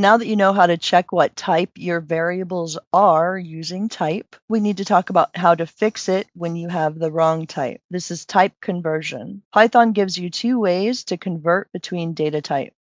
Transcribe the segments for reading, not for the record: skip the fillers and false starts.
Now that you know how to check what type your variables are using type, we need to talk about how to fix it when you have the wrong type. This is type conversion. Python gives you two ways to convert between data types.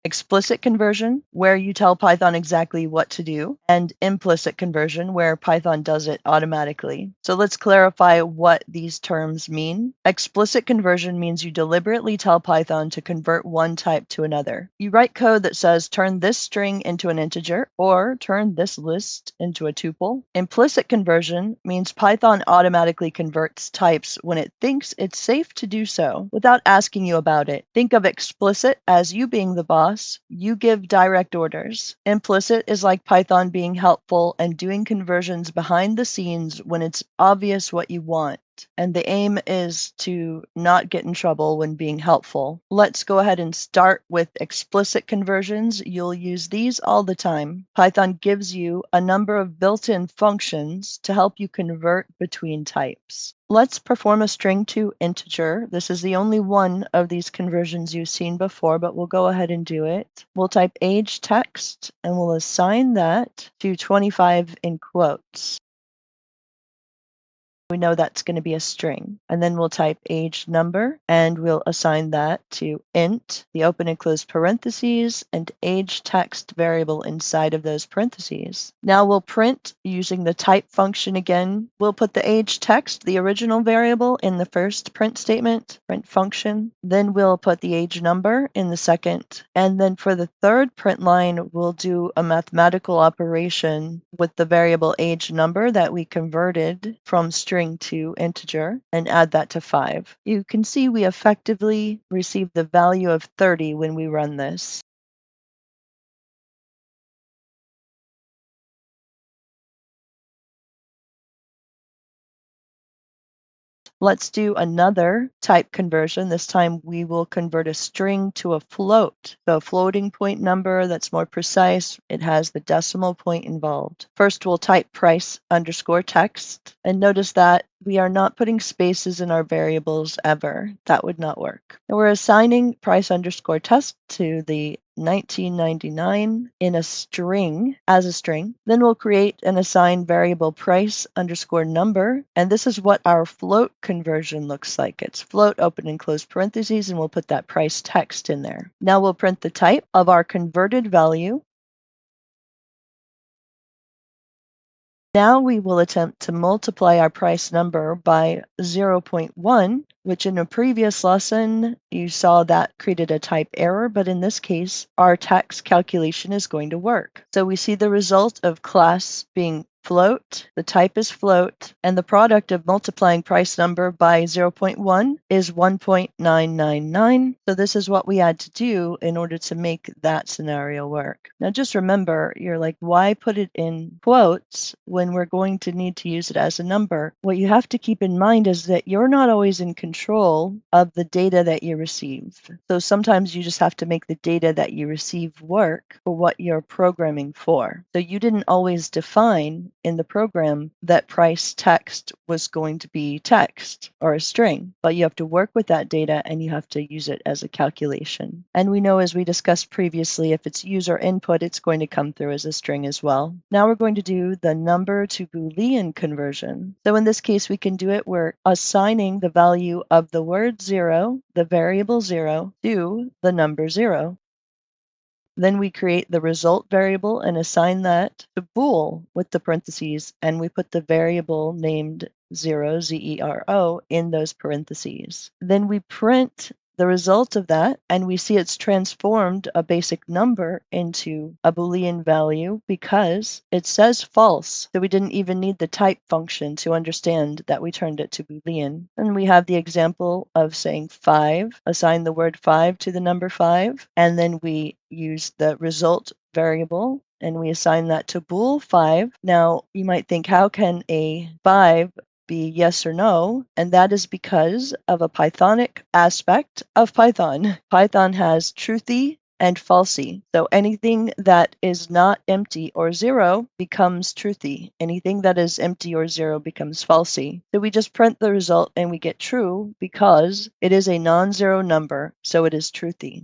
Explicit conversion, where you tell Python exactly what to do, and implicit conversion, where Python does it automatically. So let's clarify what these terms mean. Explicit conversion means you deliberately tell Python to convert one type to another. You write code that says turn this string into an integer or turn this list into a tuple. Implicit conversion means Python automatically converts types when it thinks it's safe to do so without asking you about it. Think of explicit as you being the boss. You give direct orders. Implicit is like Python being helpful and doing conversions behind the scenes when it's obvious what you want. And the aim is to not get in trouble when being helpful. Let's go ahead and start with explicit conversions. You'll use these all the time. Python gives you a number of built-in functions to help you convert between types. Let's perform a string to integer. This is the only one of these conversions you've seen before, but we'll go ahead and do it. We'll type age text and we'll assign that to 25 in quotes. We know that's going to be a string. And then we'll type age number and we'll assign that to int, the open and close parentheses, and age text variable inside of those parentheses. Now we'll print using the type function again. We'll put the age text, the original variable, in the first print statement, print function. Then we'll put the age number in the second. And then for the third print line, we'll do a mathematical operation with the variable age number that we converted from string to integer and add that to 5. You can see we effectively receive the value of 30 when we run this. Let's do another type conversion. This time we will convert a string to a float. So a floating point number that's more precise. It has the decimal point involved. First we'll type price underscore text. And notice that we are not putting spaces in our variables ever. That would not work. And we're assigning price underscore text to the 1999 in a string, as a string. Then we'll create and assign variable price underscore number. And this is what our float conversion looks like. It's float, open and close parentheses, and we'll put that price text in there. Now we'll print the type of our converted value. Now we will attempt to multiply our price number by 0.1, which in a previous lesson you saw that created a type error, but in this case our text calculation is going to work. So we see the result of class being float, the type is float, and the product of multiplying price number by 0.1 is 1.999. So this is what we had to do in order to make that scenario work. Now just remember, you're like, why put it in quotes when we're going to need to use it as a number? What you have to keep in mind is that you're not always in control of the data that you receive. So sometimes you just have to make the data that you receive work for what you're programming for. So you didn't always define in the program that price text was going to be text or a string, but you have to work with that data and you have to use it as a calculation. And we know, as we discussed previously, if it's user input, it's going to come through as a string as well. Now we're going to do the number to Boolean conversion. So in this case, we can do it. We're assigning the value of the word 0, the variable 0, to the number 0. Then we create the result variable and assign that to bool with the parentheses, and we put the variable named 0, Z-E-R-O, in those parentheses. Then we print the result of that, and we see it's transformed a basic number into a Boolean value because it says false. So we didn't even need the type function to understand that we turned it to Boolean. And we have the example of saying 5, assign the word 5 to the number 5, and then we use the result variable and we assign that to bool 5. Now you might think, how can a 5 be yes or no? And that is because of a Pythonic aspect of Python. Python has truthy and falsy. So anything that is not empty or 0 becomes truthy. Anything that is empty or 0 becomes falsy. So we just print the result and we get true because it is a non-zero number, so it is truthy.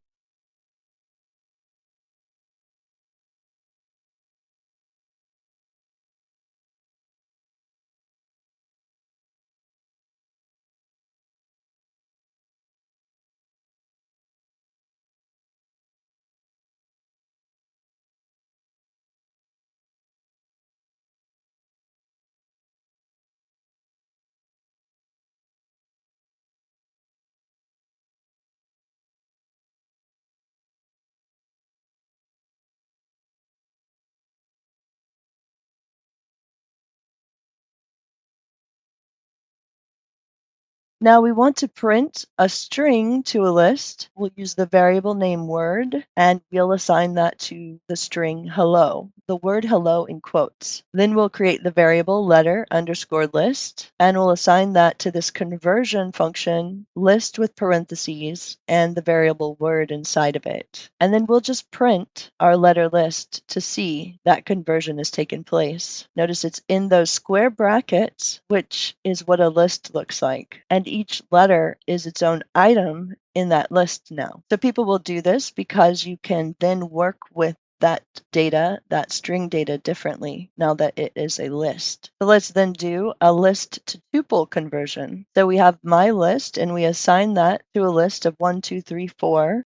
Now we want to print a string to a list. We'll use the variable name word, and we'll assign that to the string hello, the word hello in quotes. Then we'll create the variable letter underscore list, and we'll assign that to this conversion function, list with parentheses, and the variable word inside of it. And then we'll just print our letter list to see that conversion has taken place. Notice it's in those square brackets, which is what a list looks like. And each letter is its own item in that list now. So people will do this because you can then work with that data, that string data, differently now that it is a list. So let's then do a list to tuple conversion. So we have my list and we assign that to a list of 1, 2, 3, 4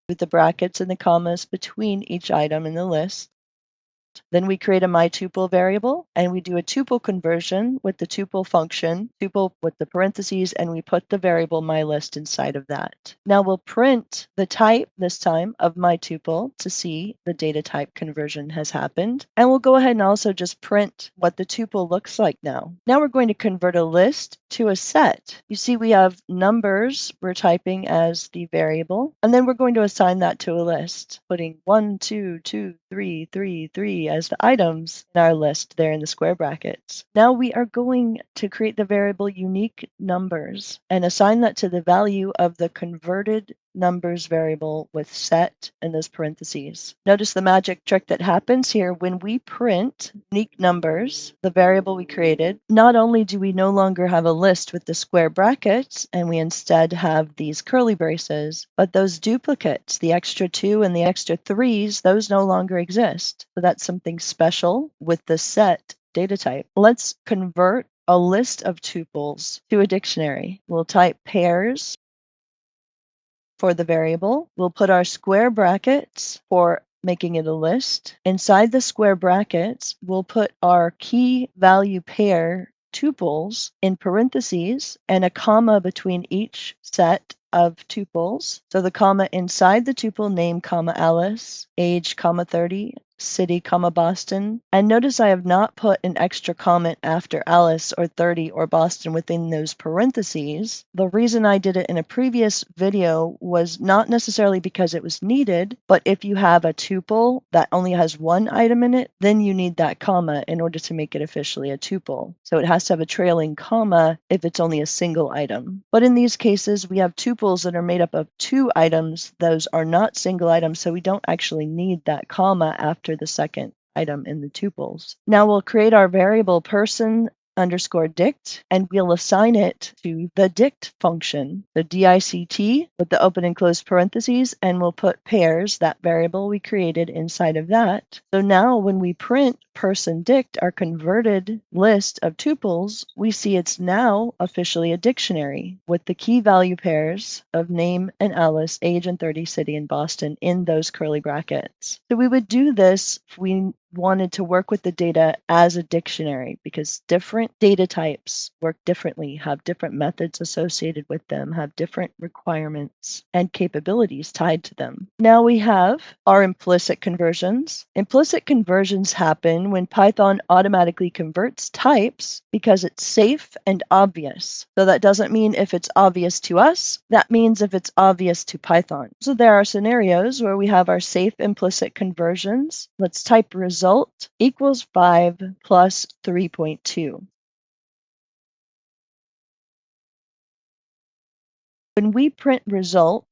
with the brackets and the commas between each item in the list. Then we create a myTuple variable, and we do a tuple conversion with the tuple function, tuple with the parentheses, and we put the variable myList inside of that. Now we'll print the type, this time, of myTuple to see the data type conversion has happened. And we'll go ahead and also just print what the tuple looks like now. Now we're going to convert a list to a set. You see we have numbers we're typing as the variable, and then we're going to assign that to a list, putting 1, 2, 2, 3, 3, 3 as the items in our list there in the square brackets. Now we are going to create the variable unique numbers and assign that to the value of the converted numbers variable with set in those parentheses. Notice the magic trick that happens here when we print unique numbers, the variable we created. Not only do we no longer have a list with the square brackets and we instead have these curly braces, but those duplicates, the extra 2 and the extra 3s, those no longer exist. So that's something special with the set data type. Let's convert a list of tuples to a dictionary. We'll type pairs for the variable. We'll put our square brackets for making it a list. Inside the square brackets, we'll put our key value pair tuples in parentheses and a comma between each set of tuples. So the comma inside the tuple name, comma Alice, age, comma 30, city, comma Boston. And notice I have not put an extra comment after Alice or 30 or Boston within those parentheses. The reason I did it in a previous video was not necessarily because it was needed, but if you have a tuple that only has one item in it, then you need that comma in order to make it officially a tuple. So it has to have a trailing comma if it's only a single item. But in these cases, we have tuples that are made up of 2 items. Those are not single items, so we don't actually need that comma after the second item in the tuples. Now we'll create our variable person underscore dict, and we'll assign it to the dict function, the dict with the open and closed parentheses, and we'll put pairs, that variable we created, inside of that. So now when we print person dict, our converted list of tuples, we see it's now officially a dictionary with the key value pairs of name and Alice, age and 30, city and Boston in those curly brackets. So we would do this if we wanted to work with the data as a dictionary, because different data types work differently, have different methods associated with them, have different requirements and capabilities tied to them. Now we have our implicit conversions. Implicit conversions happen when Python automatically converts types because it's safe and obvious. So that doesn't mean if it's obvious to us, that means if it's obvious to Python. So there are scenarios where we have our safe implicit conversions. Let's type result equals 5 plus 3.2. When we print result,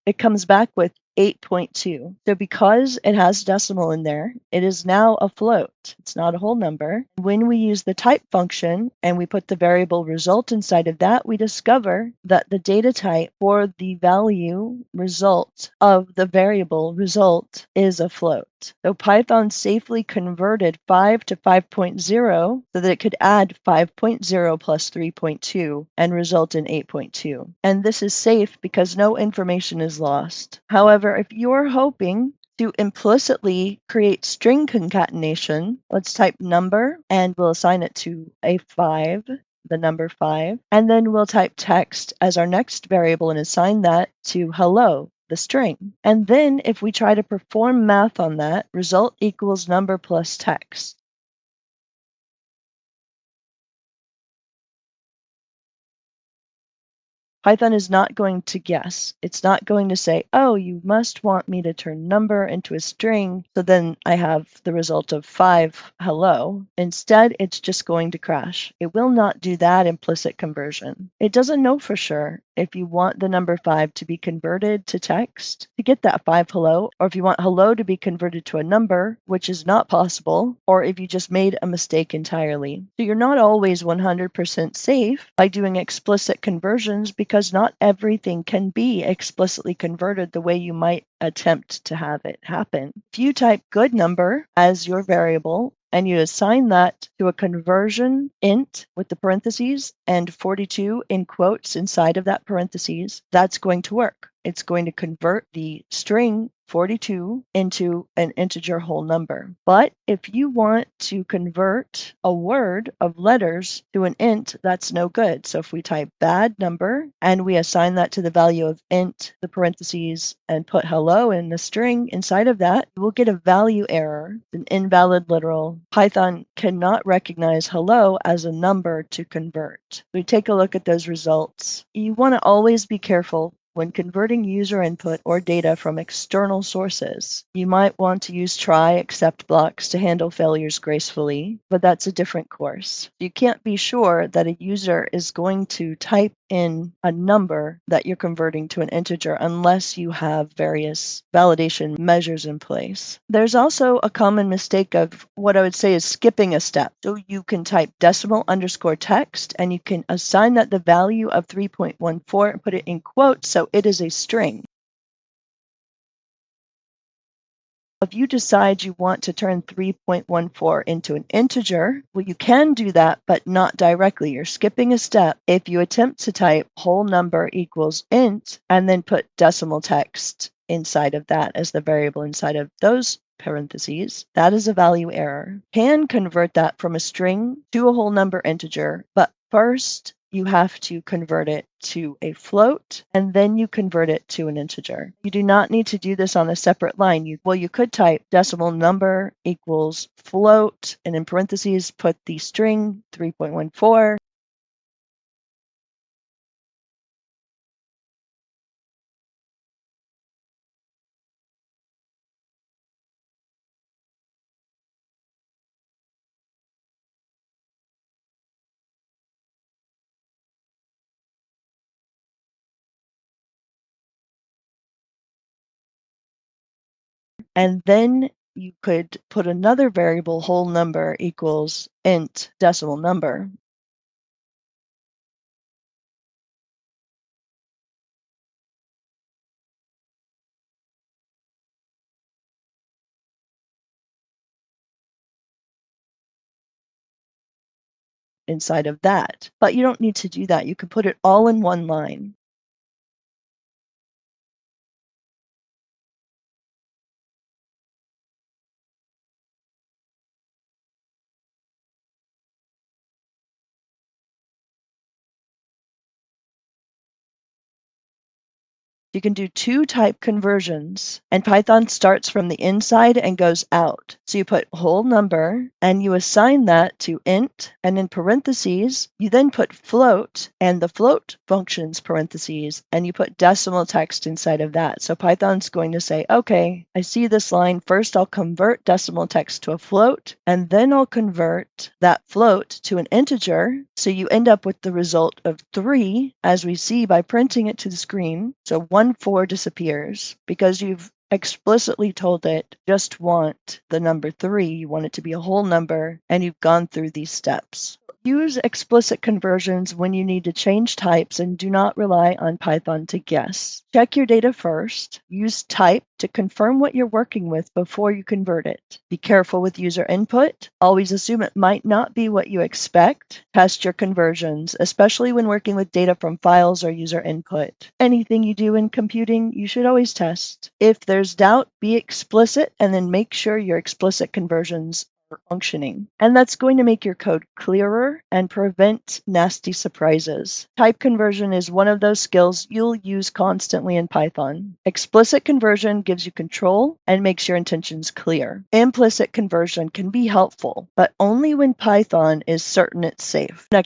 it comes back with 8.2. So because it has decimal in there, it is now a float. It's not a whole number. When we use the type function and we put the variable result inside of that, we discover that the data type for the value result of the variable result is a float. So Python safely converted 5 to 5.0 so that it could add 5.0 plus 3.2 and result in 8.2. And this is safe because no information is lost. However, if you're hoping to implicitly create string concatenation, let's type number and we'll assign it to a 5, the number 5, and then we'll type text as our next variable and assign that to hello, the string. And then if we try to perform math on that, result equals number plus text. Python is not going to guess. It's not going to say, oh, you must want me to turn number into a string, so then I have the result of 5 hello. Instead, it's just going to crash. It will not do that implicit conversion. It doesn't know for sure if you want the number 5 to be converted to text to get that 5 hello, or if you want hello to be converted to a number, which is not possible, or if you just made a mistake entirely. So you're not always 100% safe by doing explicit conversions because not everything can be explicitly converted the way you might attempt to have it happen. If you type good number as your variable and you assign that to a conversion int with the parentheses and 42 in quotes inside of that parentheses, that's going to work. It's going to convert the string 42 into an integer whole number. But if you want to convert a word of letters to an int, that's no good. So if we type bad number and we assign that to the value of int, the parentheses, and put hello in the string inside of that, we'll get a value error, an invalid literal. Python cannot recognize hello as a number to convert. We take a look at those results. You want to always be careful when converting user input or data from external sources. You might want to use try except blocks to handle failures gracefully, but that's a different course. You can't be sure that a user is going to type in a number that you're converting to an integer unless you have various validation measures in place. There's also a common mistake of what I would say is skipping a step. So you can type decimal underscore text and you can assign that the value of 3.14 and put it in quotes so it is a string. If you decide you want to turn 3.14 into an integer, well, you can do that, but not directly. You're skipping a step. If you attempt to type whole number equals int and then put decimal text inside of that as the variable inside of those parentheses, that is a value error. Can convert that from a string to a whole number integer, but first you have to convert it to a float, and then you convert it to an integer. You do not need to do this on a separate line. You could type decimal number equals float, and in parentheses put the string 3.14. And then you could put another variable whole number equals int decimal number. Inside of that. But you don't need to do that. You can put it all in one line. You can do 2 type conversions, and Python starts from the inside and goes out. So you put whole number and you assign that to int, and in parentheses, you then put float and the float functions parentheses, and you put decimal text inside of that. So Python's going to say, okay, I see this line. First, I'll convert decimal text to a float, and then I'll convert that float to an integer. So you end up with the result of 3, as we see by printing it to the screen. So 1,4 disappears because you've explicitly told it just want the number 3, you want it to be a whole number, and you've gone through these steps. Use explicit conversions when you need to change types and do not rely on Python to guess. Check your data first. Use type to confirm what you're working with before you convert it. Be careful with user input. Always assume it might not be what you expect. Test your conversions, especially when working with data from files or user input. Anything you do in computing, you should always test. If there's doubt, be explicit and then make sure your explicit conversions are functioning. And that's going to make your code clearer and prevent nasty surprises. Type conversion is one of those skills you'll use constantly in Python. Explicit conversion gives you control and makes your intentions clear. Implicit conversion can be helpful, but only when Python is certain it's safe. Next